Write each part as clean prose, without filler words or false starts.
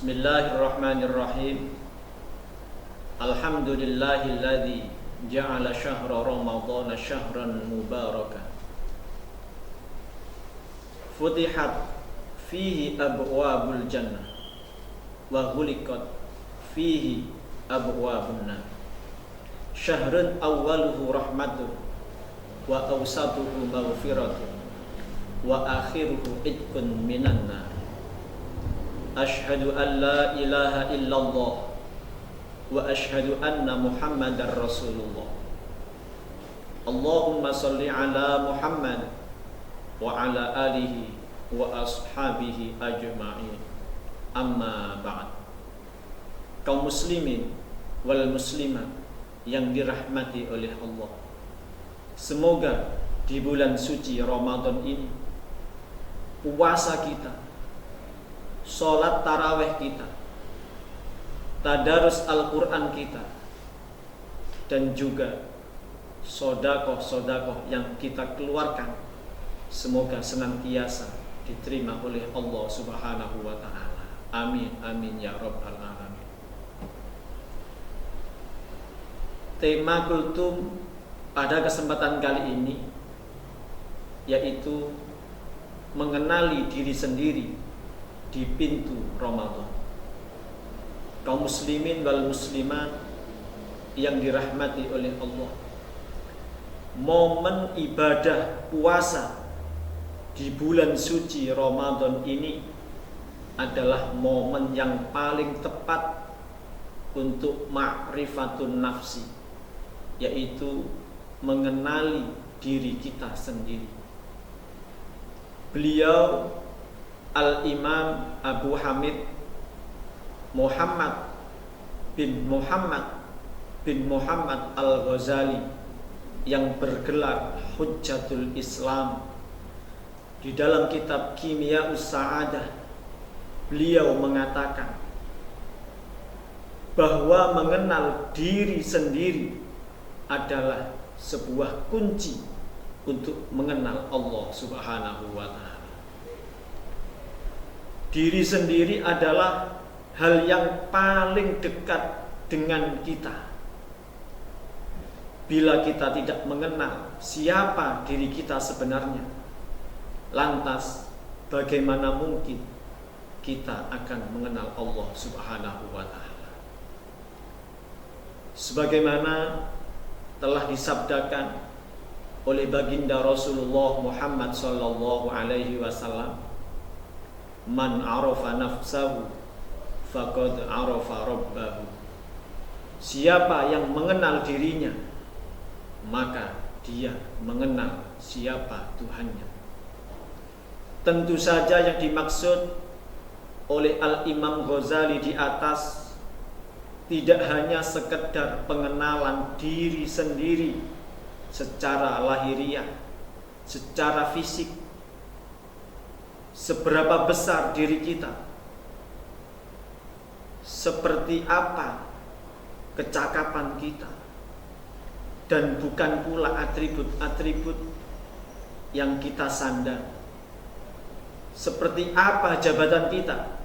Bismillahirrahmanirrahim. Alhamdulillahilladzi ja'ala syahra ramadhana syahran mubarakan. Futihat fihi abwabul jannah wa ghuliqat fihi abwabun nar. Syahrun awwaluhu rahmatun wa awsatuhu maghfiratun wa akhiruhu idkun minan nar. Ashhadu an la ilaha illallah wa ashhadu anna Muhammadar Rasulullah. Allahumma salli ala Muhammad wa ala alihi wa ashabihi ajma'in. Amma ba'd. Kaum muslimin wal muslimat yang dirahmati oleh Allah, semoga di bulan suci Ramadan ini puasa kita, sholat taraweh kita, tadarus Al-Quran kita, dan juga sodakoh-sodakoh yang kita keluarkan, semoga senantiasa diterima oleh Allah Subhanahu wa ta'ala. Amin, amin ya rabbal alamin. Tema kultum pada kesempatan kali ini yaitu mengenali diri sendiri di pintu Ramadan. Kaum muslimin wal muslimat yang dirahmati oleh Allah, momen ibadah puasa di bulan suci Ramadan ini adalah momen yang paling tepat untuk ma'rifatun nafsi, yaitu mengenali diri kita sendiri. Beliau Al-Imam Abu Hamid Muhammad bin Muhammad Al-Ghazali yang bergelar Hujjatul Islam, di dalam kitab Kimya'us Sa'adah beliau mengatakan bahwa mengenal diri sendiri adalah sebuah kunci untuk mengenal Allah Subhanahu wa ta'ala. Diri sendiri adalah hal yang paling dekat dengan kita. Bila kita tidak mengenal siapa diri kita sebenarnya, lantas bagaimana mungkin kita akan mengenal Allah Subhanahu wa ta'ala? Sebagaimana telah disabdakan oleh baginda Rasulullah Muhammad sallallahu alaihi wasallam, man arafa nafsahu faqad arafa rabbahu. Siapa yang mengenal dirinya, maka dia mengenal siapa Tuhannya. Tentu saja yang dimaksud oleh Al-Imam Ghazali di atas tidak hanya sekedar pengenalan diri sendiri secara lahiriah, secara fisik, seberapa besar diri kita, seperti apa kecakapan kita, dan bukan pula atribut-atribut yang kita sandang, seperti apa jabatan kita,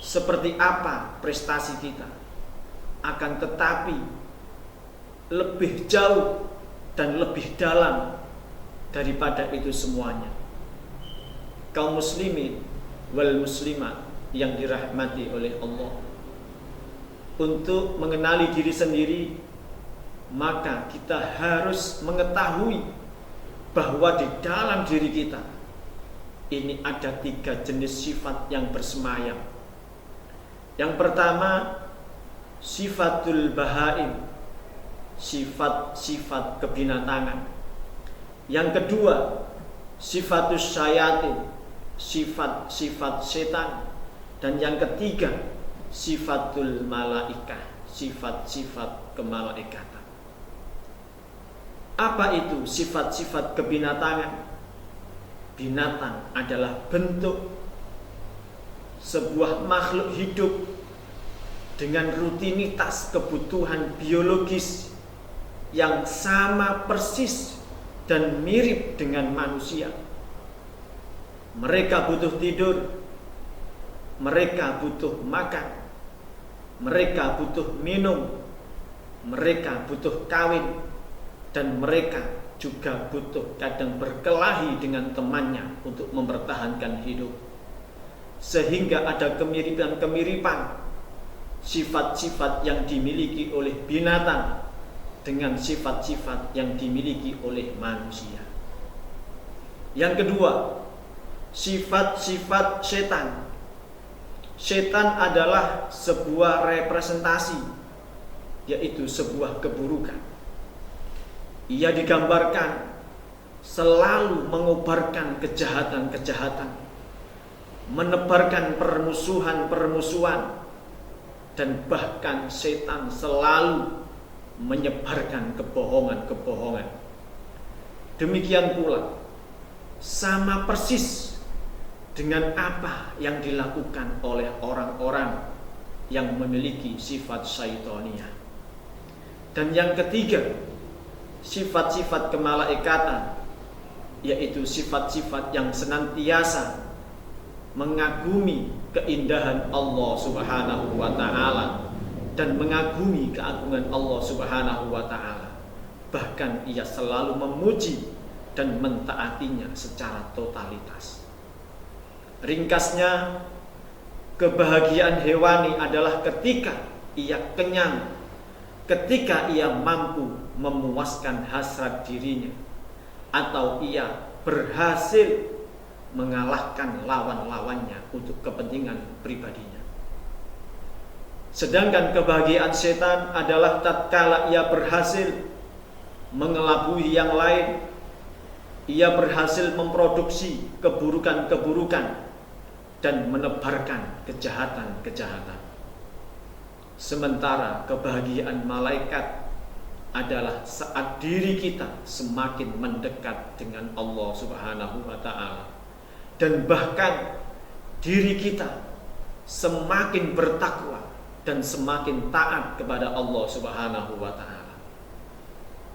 seperti apa prestasi kita. Akan tetapi lebih jauh dan lebih dalam daripada itu semuanya, kaum muslimin wal muslimat yang dirahmati oleh Allah, untuk mengenali diri sendiri, maka kita harus mengetahui bahwa di dalam diri kita ini ada 3 jenis sifat yang bersemayam. Yang pertama, sifatul bahaim, sifat-sifat kebinatangan. Yang kedua, sifatus syayatin, sifat-sifat setan. Dan yang ketiga, sifatul malaikah, sifat-sifat kemalaikatan. Apa itu sifat-sifat kebinatangan? Binatang adalah bentuk sebuah makhluk hidup dengan rutinitas kebutuhan biologis yang sama persis dan mirip dengan manusia. Mereka butuh tidur, mereka butuh makan, mereka butuh minum, mereka butuh kawin, dan mereka juga butuh kadang berkelahi dengan temannya untuk mempertahankan hidup. Sehingga ada kemiripan-kemiripan sifat-sifat yang dimiliki oleh binatang dengan sifat-sifat yang dimiliki oleh manusia. Yang kedua, sifat-sifat setan. Setan adalah sebuah representasi, yaitu sebuah keburukan. Ia digambarkan selalu mengobarkan kejahatan-kejahatan, menebarkan permusuhan-permusuhan, dan bahkan setan selalu menyebarkan kebohongan-kebohongan. Demikian pula sama persis dengan apa yang dilakukan oleh orang-orang yang memiliki sifat syaitaniyah. Dan yang ketiga, sifat-sifat kemalaikatan, yaitu sifat-sifat yang senantiasa mengagumi keindahan Allah Subhanahu wa ta'ala dan mengagumi keagungan Allah Subhanahu wa ta'ala. Bahkan ia selalu memuji dan mentaatinya secara totalitas. Ringkasnya, kebahagiaan hewani adalah ketika ia kenyang, ketika ia mampu memuaskan hasrat dirinya, atau ia berhasil mengalahkan lawan-lawannya untuk kepentingan pribadinya. Sedangkan kebahagiaan setan adalah tatkala ia berhasil mengelabui yang lain, ia berhasil memproduksi keburukan-keburukan dan menebarkan kejahatan-kejahatan. Sementara kebahagiaan malaikat adalah saat diri kita semakin mendekat dengan Allah Subhanahu wa ta'ala, dan bahkan diri kita semakin bertakwa dan semakin taat kepada Allah Subhanahu wa ta'ala.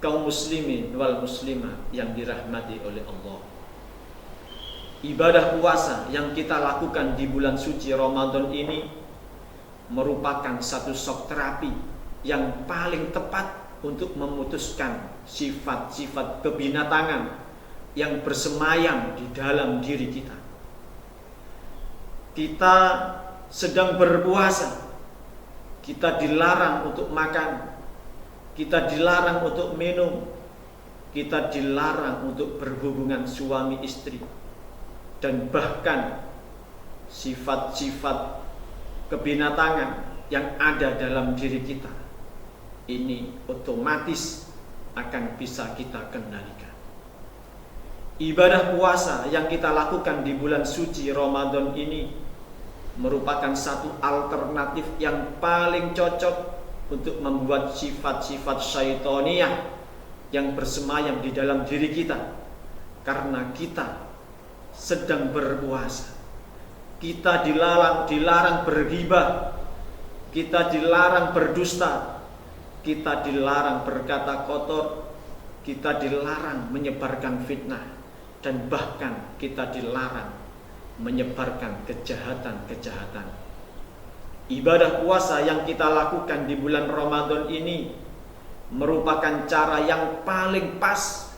Kaum muslimin wal muslimat yang dirahmati oleh Allah, ibadah puasa yang kita lakukan di bulan suci Ramadan ini merupakan satu shock terapi yang paling tepat untuk memutuskan sifat-sifat kebinatangan yang bersemayam di dalam diri kita. Kita sedang berpuasa, kita dilarang untuk makan, kita dilarang untuk minum, kita dilarang untuk berhubungan suami istri, dan bahkan sifat-sifat kebinatangan yang ada dalam diri kita ini otomatis akan bisa kita kendalikan. Ibadah puasa yang kita lakukan di bulan suci Ramadan ini merupakan satu alternatif yang paling cocok untuk membuat sifat-sifat syaitaniyah yang bersemayam di dalam diri kita. Karena kita sedang berpuasa, kita dilarang berghibah, kita dilarang berdusta, kita dilarang berkata kotor, kita dilarang menyebarkan fitnah, dan bahkan kita dilarang menyebarkan kejahatan-kejahatan. Ibadah puasa yang kita lakukan di bulan Ramadan ini merupakan cara yang paling pas,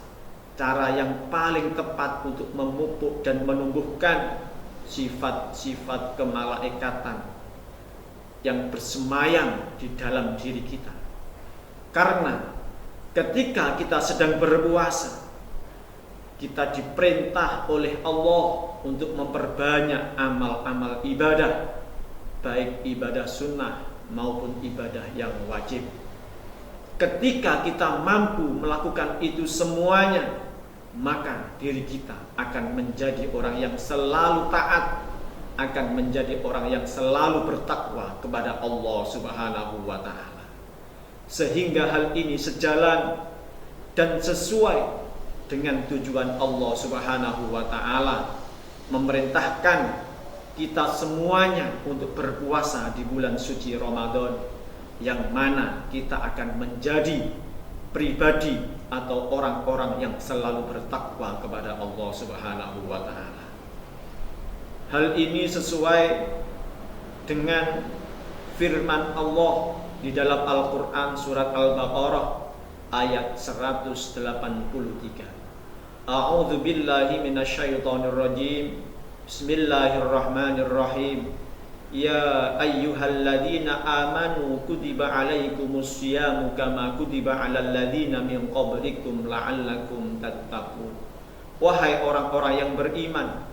cara yang paling tepat untuk memupuk dan menumbuhkan sifat-sifat kemalaikatan yang bersemayam di dalam diri kita. Karena ketika kita sedang berpuasa, kita diperintah oleh Allah untuk memperbanyak amal-amal ibadah, baik ibadah sunnah maupun ibadah yang wajib. Ketika kita mampu melakukan itu semuanya, maka diri kita akan menjadi orang yang selalu taat, akan menjadi orang yang selalu bertakwa kepada Allah Subhanahu wa ta'ala. Sehingga hal ini sejalan dan sesuai dengan tujuan Allah Subhanahu wa ta'ala memerintahkan kita semuanya untuk berpuasa di bulan suci Ramadan, yang mana kita akan menjadi pribadi atau orang-orang yang selalu bertakwa kepada Allah Subhanahu wa ta'ala. Hal ini sesuai dengan firman Allah di dalam Al-Quran surat Al-Baqarah ayat 183. A'udzu billahi minasyaitonir rajim. Bismillahirrahmanirrahim. Ya ayyuhalladzina amanu kutiba alaikumus syiyamu kama kutiba alal ladzina min qablikum la'allakum tattaqun. Wahai orang-orang yang beriman,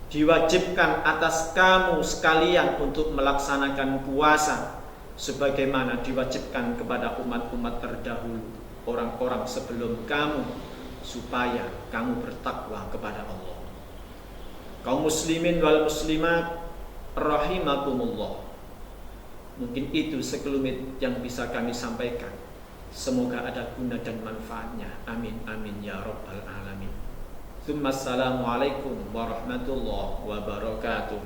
diwajibkan atas kamu sekalian untuk melaksanakan puasa sebagaimana diwajibkan kepada umat-umat terdahulu, orang-orang sebelum kamu, supaya kamu bertakwa kepada Allah. Kaum muslimin wal muslimat rahimakumullah. Mungkin itu sekelumit yang bisa kami sampaikan. Semoga ada guna dan manfaatnya. Amin amin ya rabbal alamin. Assalamualaikum warahmatullahi wabarakatuh.